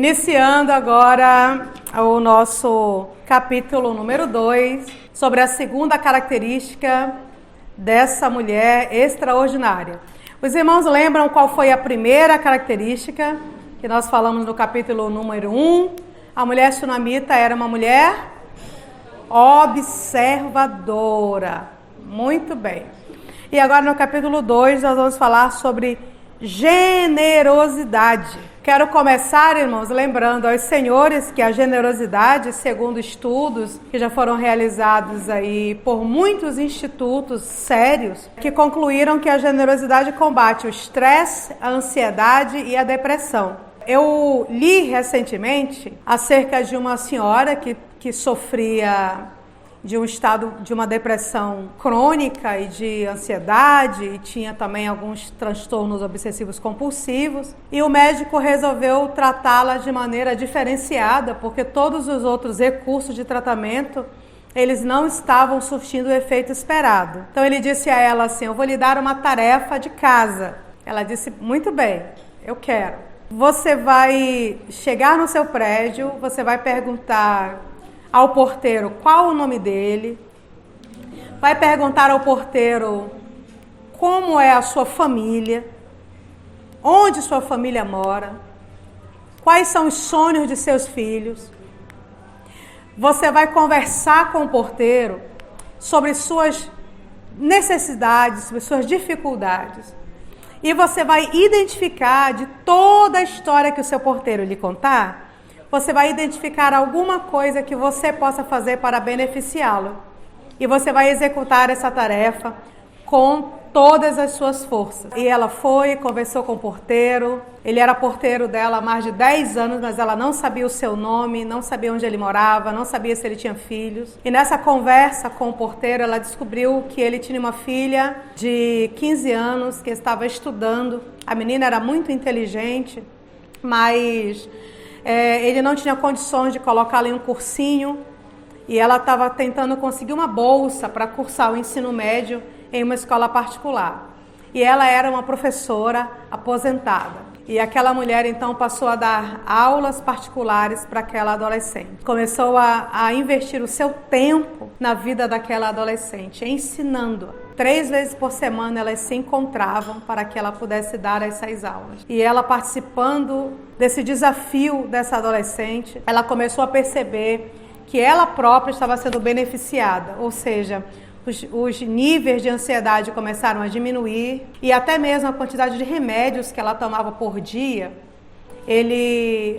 Iniciando agora o nosso capítulo número 2, sobre a segunda característica dessa mulher extraordinária. Os irmãos lembram qual foi a primeira característica que nós falamos no capítulo número 1? A mulher sunamita era uma mulher observadora. Muito bem. E agora no capítulo 2 nós vamos falar sobre generosidade. Quero começar, irmãos, lembrando aos senhores que a generosidade, segundo estudos que já foram realizados aí por muitos institutos sérios, que concluíram que a generosidade combate o estresse, a ansiedade e a depressão. Eu li recentemente acerca de uma senhora que sofria de um estado de uma depressão crônica e de ansiedade, e tinha também alguns transtornos obsessivos compulsivos, e o médico resolveu tratá-la de maneira diferenciada, porque todos os outros recursos de tratamento eles não estavam surtindo o efeito esperado. Então ele disse a ela assim: eu vou lhe dar uma tarefa de casa. Ela disse: muito bem, eu quero. Você vai chegar no seu prédio, você vai perguntar ao porteiro qual o nome dele, vai perguntar ao porteiro como é a sua família, onde sua família mora, quais são os sonhos de seus filhos. Você vai conversar com o porteiro sobre suas necessidades, sobre suas dificuldades. E você vai identificar de toda a história que o seu porteiro lhe contar, você vai identificar alguma coisa que você possa fazer para beneficiá-lo. E você vai executar essa tarefa com todas as suas forças. E ela foi, conversou com o porteiro. Ele era porteiro dela há mais de 10 anos, mas ela não sabia o seu nome, não sabia onde ele morava, não sabia se ele tinha filhos. E nessa conversa com o porteiro, ela descobriu que ele tinha uma filha de 15 anos que estava estudando. A menina era muito inteligente, mas ele não tinha condições de colocá-la em um cursinho, e ela estava tentando conseguir uma bolsa para cursar o ensino médio em uma escola particular. E ela era uma professora aposentada. E aquela mulher então passou a dar aulas particulares para aquela adolescente. Começou a investir o seu tempo na vida daquela adolescente, ensinando-a. 3 vezes por semana elas se encontravam para que ela pudesse dar essas aulas. E ela, participando desse desafio dessa adolescente, ela começou a perceber que ela própria estava sendo beneficiada, ou seja, os níveis de ansiedade começaram a diminuir, e até mesmo a quantidade de remédios que ela tomava por dia,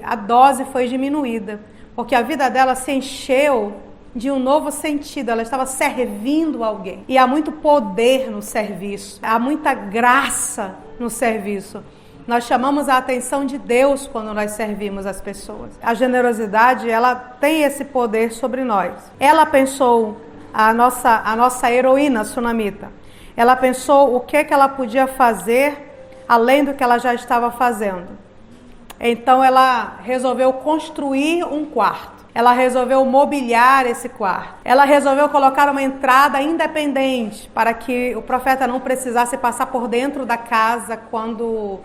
a dose foi diminuída, porque a vida dela se encheu de um novo sentido. Ela estava servindo alguém. E há muito poder no serviço, há muita graça no serviço. Nós chamamos a atenção de Deus quando nós servimos as pessoas. A generosidade, ela tem esse poder sobre nós. Ela pensou, a nossa heroína sunamita, ela pensou o que ela podia fazer além do que ela já estava fazendo. Então ela resolveu construir um quarto. Ela resolveu mobiliar esse quarto. Ela resolveu colocar uma entrada independente para que o profeta não precisasse passar por dentro da casa quando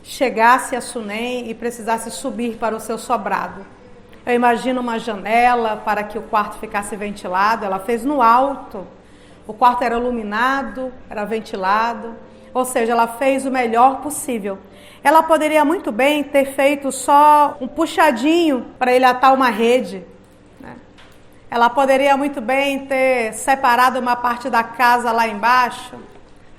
chegasse a Sunem e precisasse subir para o seu sobrado. Eu imagino uma janela para que o quarto ficasse ventilado. Ela fez no alto. O quarto era iluminado, era ventilado. Ou seja, ela fez o melhor possível. Ela poderia muito bem ter feito só um puxadinho para ele atar uma rede, né? Ela poderia muito bem ter separado uma parte da casa lá embaixo,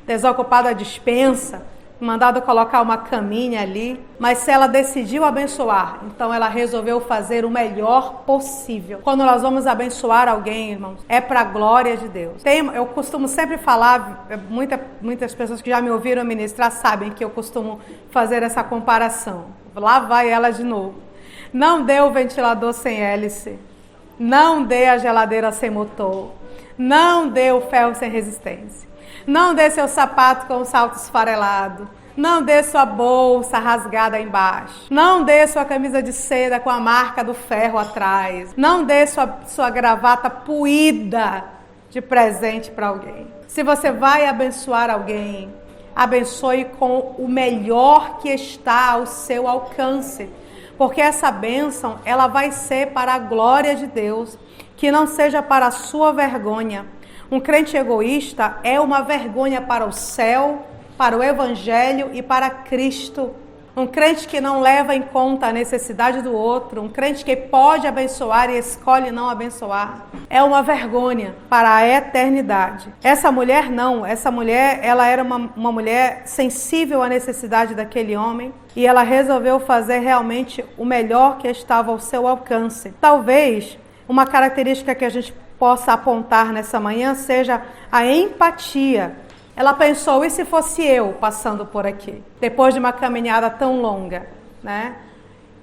desocupado a despensa, mandado colocar uma caminha ali. Mas se ela decidiu abençoar, então ela resolveu fazer o melhor possível. Quando nós vamos abençoar alguém, irmãos, é para a glória de Deus. Eu costumo sempre falar, muitas pessoas que já me ouviram ministrar sabem que eu costumo fazer essa comparação. Lá vai ela de novo. Não dê o ventilador sem hélice, não dê a geladeira sem motor, não dê o ferro sem resistência. Não dê seu sapato com o salto esfarelado. Não dê sua bolsa rasgada embaixo. Não dê sua camisa de seda com a marca do ferro atrás. Não dê sua gravata puída de presente para alguém. Se você vai abençoar alguém, abençoe com o melhor que está ao seu alcance. porque essa bênção, ela vai ser para a glória de Deus, que não seja para a sua vergonha. Um crente egoísta é uma vergonha para o céu, para o Evangelho e para Cristo. Um crente que não leva em conta a necessidade do outro, um crente que pode abençoar e escolhe não abençoar, é uma vergonha para a eternidade. Essa mulher não, essa mulher, ela era uma mulher sensível à necessidade daquele homem e ela resolveu fazer realmente o melhor que estava ao seu alcance. Talvez uma característica que a gente possa apontar nessa manhã seja a empatia. Ela pensou, e se fosse eu passando por aqui, depois de uma caminhada tão longa, né?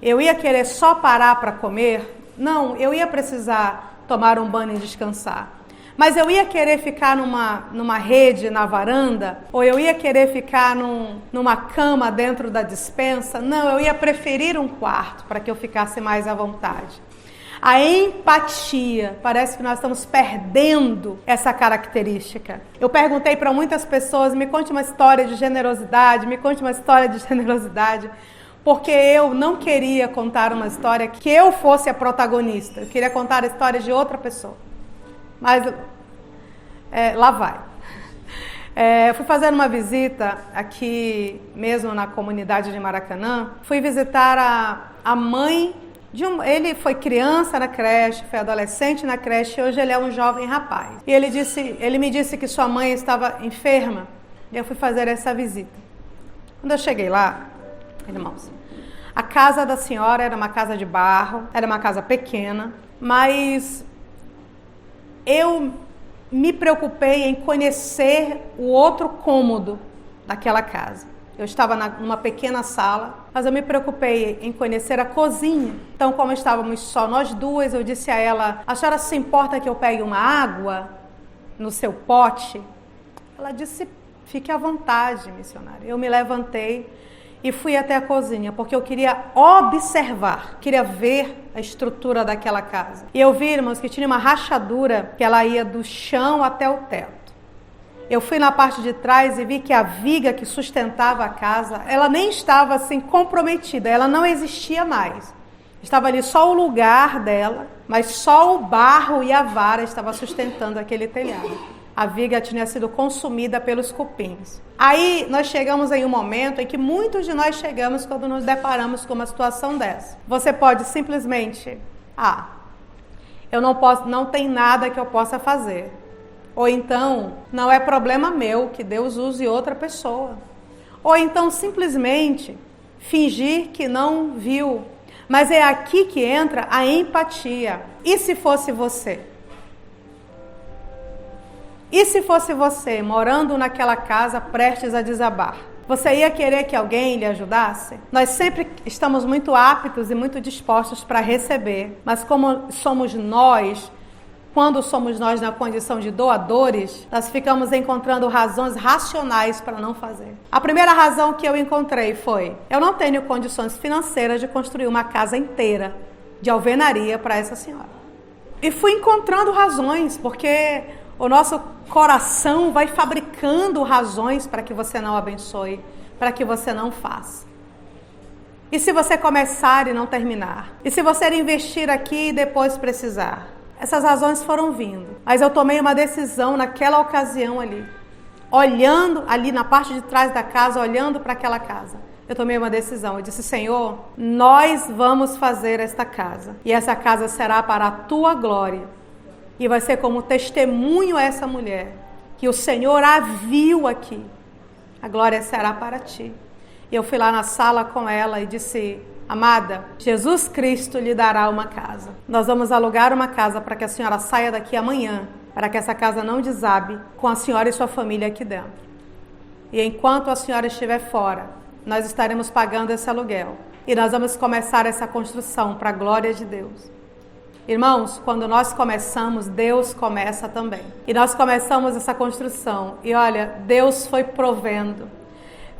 Eu ia querer só parar para comer? Não, eu ia precisar tomar um banho e descansar. Mas eu ia querer ficar numa rede na varanda? Ou eu ia querer ficar numa cama dentro da despensa? Não, eu ia preferir um quarto para que eu ficasse mais à vontade. A empatia, parece que nós estamos perdendo essa característica. Eu perguntei para muitas pessoas, me conte uma história de generosidade, porque eu não queria contar uma história que eu fosse a protagonista, eu queria contar a história de outra pessoa. Mas lá vai. Eu fui fazendo uma visita aqui mesmo na comunidade de Maracanã, fui visitar a mãe. Ele foi criança na creche, foi adolescente na creche e hoje ele é um jovem rapaz. E ele me disse que sua mãe estava enferma e eu fui fazer essa visita. Quando eu cheguei lá, irmãos, a casa da senhora era uma casa de barro, era uma casa pequena, mas eu me preocupei em conhecer o outro cômodo daquela casa. Eu estava numa pequena sala, mas eu me preocupei em conhecer a cozinha. Então, como estávamos só nós duas, eu disse a ela, a senhora se importa que eu pegue uma água no seu pote? Ela disse, fique à vontade, missionária. Eu me levantei e fui até a cozinha, porque eu queria observar, queria ver a estrutura daquela casa. E eu vi, irmãos, que tinha uma rachadura que ela ia do chão até o teto. Eu fui na parte de trás e vi que a viga que sustentava a casa, ela nem estava assim comprometida, ela não existia mais. Estava ali só o lugar dela, mas só o barro e a vara estava sustentando aquele telhado. A viga tinha sido consumida pelos cupins. Aí nós chegamos em um momento em que muitos de nós chegamos quando nos deparamos com uma situação dessa. Você pode simplesmente, eu não posso, não tem nada que eu possa fazer. Ou então, não é problema meu que Deus use outra pessoa. Ou então, simplesmente, fingir que não viu. Mas é aqui que entra a empatia. E se fosse você? E se fosse você, morando naquela casa, prestes a desabar? Você ia querer que alguém lhe ajudasse? Nós sempre estamos muito aptos e muito dispostos para receber. Mas como somos nós... Quando somos nós na condição de doadores, nós ficamos encontrando razões racionais para não fazer. A primeira razão que eu encontrei foi, eu não tenho condições financeiras de construir uma casa inteira de alvenaria para essa senhora. E fui encontrando razões, porque o nosso coração vai fabricando razões para que você não abençoe, para que você não faça. E se você começar e não terminar? E se você investir aqui e depois precisar? Essas razões foram vindo, mas eu tomei uma decisão naquela ocasião ali, olhando ali na parte de trás da casa, olhando para aquela casa. Eu tomei uma decisão, eu disse, Senhor, nós vamos fazer esta casa, e essa casa será para a Tua glória, e vai ser como testemunho a essa mulher, que o Senhor a viu aqui, a glória será para Ti. E eu fui lá na sala com ela e disse, amada, Jesus Cristo lhe dará uma casa. Nós vamos alugar uma casa para que a senhora saia daqui amanhã, para que essa casa não desabe com a senhora e sua família aqui dentro. E enquanto a senhora estiver fora, nós estaremos pagando esse aluguel. E nós vamos começar essa construção para a glória de Deus. Irmãos, quando nós começamos, Deus começa também. E nós começamos essa construção. E olha, Deus foi provendo.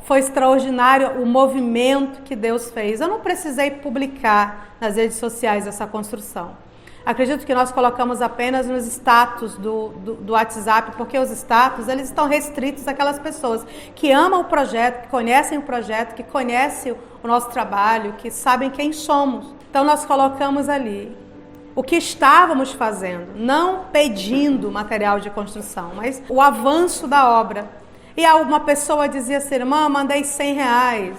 Foi extraordinário o movimento que Deus fez. Eu não precisei publicar nas redes sociais essa construção. Acredito que nós colocamos apenas nos status do WhatsApp, porque os status, eles estão restritos àquelas pessoas que amam o projeto, que conhecem o projeto, que conhecem o nosso trabalho, que sabem quem somos. Então nós colocamos ali o que estávamos fazendo, não pedindo material de construção, mas o avanço da obra. E uma pessoa dizia assim: irmã, mandei R$100.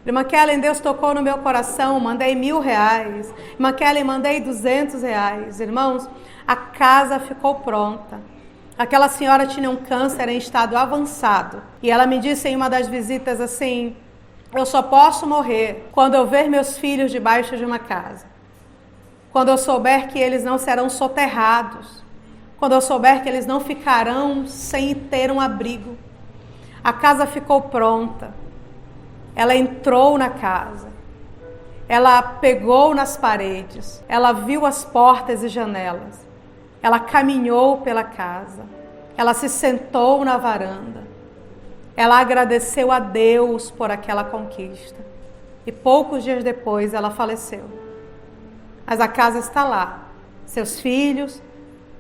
Irmã Kellen, Deus tocou no meu coração, mandei R$1.000. Irmã Kellen, mandei R$200. Irmãos, a casa ficou pronta. Aquela senhora tinha um câncer em estado avançado. E ela me disse em uma das visitas assim: eu só posso morrer quando eu ver meus filhos debaixo de uma casa. Quando eu souber que eles não serão soterrados. Quando eu souber que eles não ficarão sem ter um abrigo. A casa ficou pronta. Ela entrou na casa. Ela pegou nas paredes. Ela viu as portas e janelas. Ela caminhou pela casa. Ela se sentou na varanda. Ela agradeceu a Deus por aquela conquista. E poucos dias depois ela faleceu. Mas a casa está lá. Seus filhos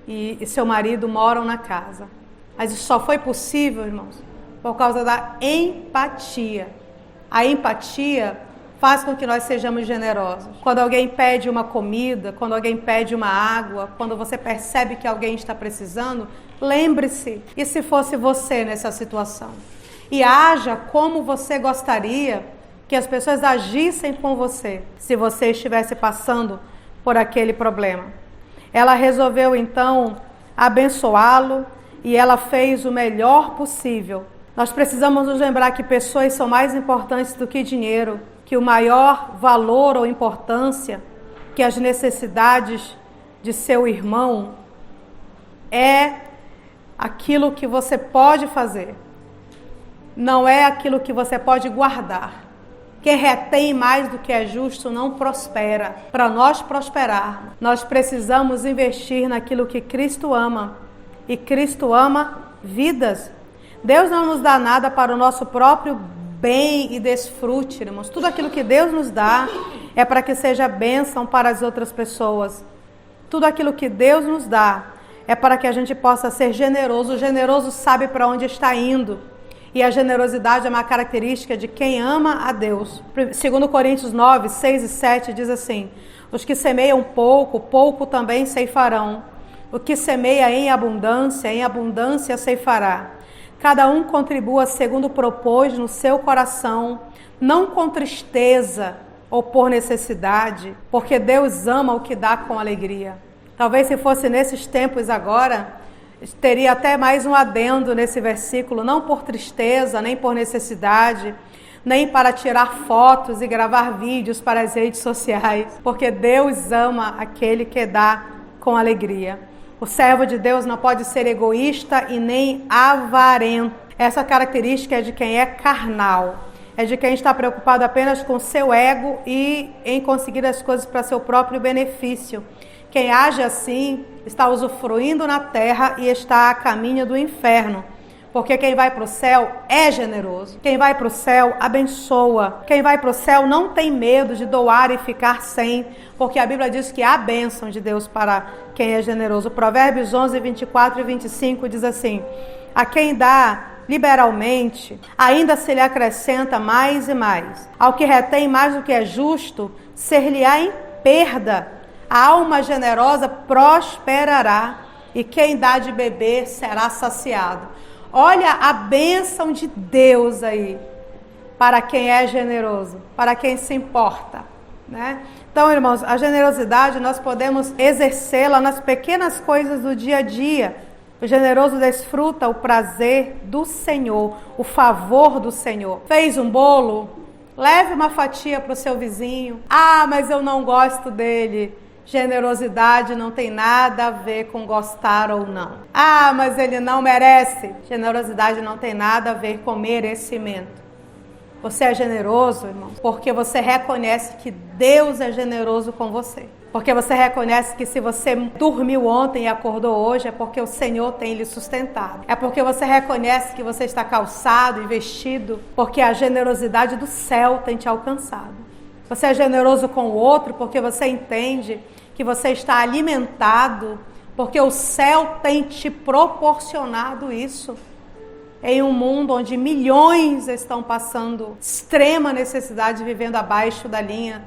e seu marido moram na casa. Mas isso só foi possível, irmãos, por causa da empatia. A empatia faz com que nós sejamos generosos. Quando alguém pede uma comida, quando alguém pede uma água, quando você percebe que alguém está precisando, lembre-se, e se fosse você nessa situação? E haja como você gostaria que as pessoas agissem com você, se você estivesse passando por aquele problema. Ela resolveu então abençoá-lo e ela fez o melhor possível. Nós precisamos nos lembrar que pessoas são mais importantes do que dinheiro, que o maior valor ou importância que as necessidades de seu irmão é aquilo que você pode fazer, não é aquilo que você pode guardar. Quem retém mais do que é justo não prospera. Para nós prosperarmos, nós precisamos investir naquilo que Cristo ama, e Cristo ama vidas. Deus não nos dá nada para o nosso próprio bem e desfrute, irmãos. Tudo aquilo que Deus nos dá é para que seja bênção para as outras pessoas. Tudo aquilo que Deus nos dá é para que a gente possa ser generoso. O generoso sabe para onde está indo. E a generosidade é uma característica de quem ama a Deus. 2 Coríntios 9, 6 e 7 diz assim: os que semeiam pouco, pouco também ceifarão. O que semeia em abundância ceifará. Cada um contribua segundo propôs no seu coração, não com tristeza ou por necessidade, porque Deus ama o que dá com alegria. Talvez se fosse nesses tempos agora, teria até mais um adendo nesse versículo, não por tristeza, nem por necessidade, nem para tirar fotos e gravar vídeos para as redes sociais, porque Deus ama aquele que dá com alegria. O servo de Deus não pode ser egoísta e nem avarento. Essa característica é de quem é carnal, é de quem está preocupado apenas com seu ego e em conseguir as coisas para seu próprio benefício. Quem age assim está usufruindo na terra e está a caminho do inferno. Porque quem vai para o céu é generoso. Quem vai para o céu abençoa. Quem vai para o céu não tem medo de doar e ficar sem. Porque a Bíblia diz que há bênção de Deus para quem é generoso. Provérbios 11, 24 e 25 diz assim: a quem dá liberalmente, ainda se lhe acrescenta mais e mais. Ao que retém mais do que é justo, ser-lhe-á em perda. A alma generosa prosperará, e quem dá de beber será saciado. Olha a bênção de Deus aí, para quem é generoso, para quem se importa, né? Então, irmãos, a generosidade nós podemos exercê-la nas pequenas coisas do dia a dia. O generoso desfruta o prazer do Senhor, o favor do Senhor. Fez um bolo? Leve uma fatia para o seu vizinho. Ah, mas eu não gosto dele. Generosidade não tem nada a ver com gostar ou não. Ah, mas ele não merece. Generosidade não tem nada a ver com merecimento. Você é generoso, irmão, porque você reconhece que Deus é generoso com você. Porque você reconhece que se você dormiu ontem e acordou hoje, é porque o Senhor tem lhe sustentado. É porque você reconhece que você está calçado e vestido, porque a generosidade do céu tem te alcançado. Você é generoso com o outro porque você entende que você está alimentado, porque o céu tem te proporcionado isso. Em um mundo onde milhões estão passando extrema necessidade, vivendo abaixo da linha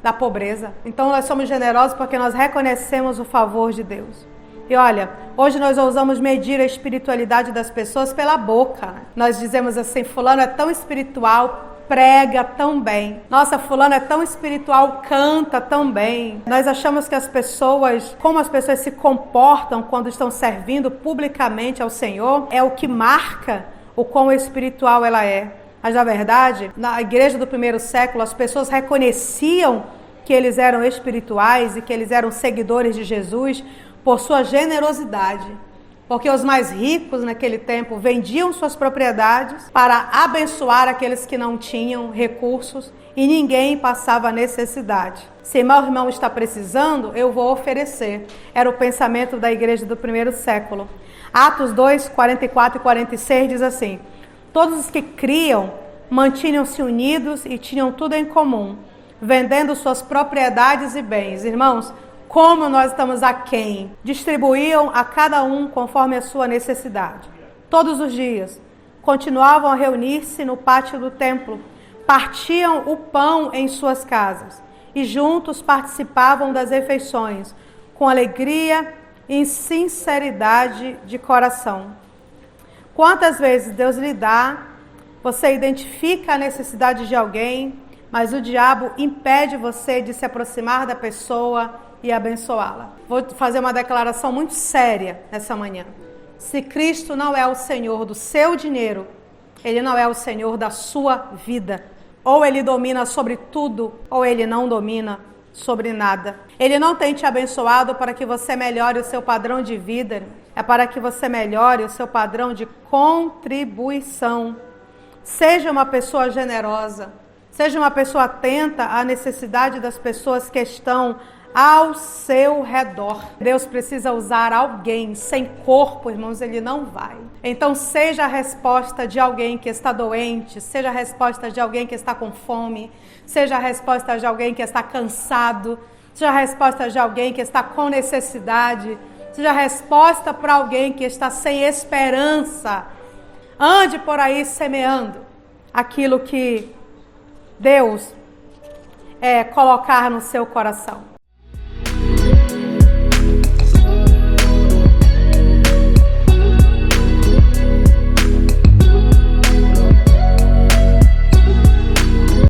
da pobreza. Então nós somos generosos porque nós reconhecemos o favor de Deus. E olha, hoje nós ousamos medir a espiritualidade das pessoas pela boca. Nós dizemos assim, fulano é tão espiritual, prega tão bem. Nossa, fulano é tão espiritual, canta tão bem. Nós achamos que as pessoas, como as pessoas se comportam quando estão servindo publicamente ao Senhor, é o que marca o quão espiritual ela é. Mas na verdade, na igreja do primeiro século, as pessoas reconheciam que eles eram espirituais e que eles eram seguidores de Jesus por sua generosidade. Porque os mais ricos naquele tempo vendiam suas propriedades para abençoar aqueles que não tinham recursos e ninguém passava necessidade. Se meu irmão está precisando, eu vou oferecer. Era o pensamento da igreja do primeiro século. Atos 2, 44 e 46 diz assim: todos os que criam mantinham-se unidos e tinham tudo em comum, vendendo suas propriedades e bens. Irmãos, como nós estamos aquém, distribuíam a cada um conforme a sua necessidade. Todos os dias, continuavam a reunir-se no pátio do templo, partiam o pão em suas casas e juntos participavam das refeições, com alegria e sinceridade de coração. Quantas vezes Deus lhe dá, você identifica a necessidade de alguém, mas o diabo impede você de se aproximar da pessoa e abençoá-la. Vou fazer uma declaração muito séria nessa manhã. Se Cristo não é o Senhor do seu dinheiro, Ele não é o Senhor da sua vida. Ou Ele domina sobre tudo, ou Ele não domina sobre nada. Ele não tem te abençoado para que você melhore o seu padrão de vida, é para que você melhore o seu padrão de contribuição. Seja uma pessoa generosa, seja uma pessoa atenta à necessidade das pessoas que estão ao seu redor. Deus precisa usar alguém. Sem corpo, irmãos, Ele não vai. Então seja a resposta de alguém que está doente, seja a resposta de alguém que está com fome, seja a resposta de alguém que está cansado, seja a resposta de alguém que está com necessidade, seja a resposta para alguém que está sem esperança. Ande por aí semeando aquilo que Deus colocar no seu coração.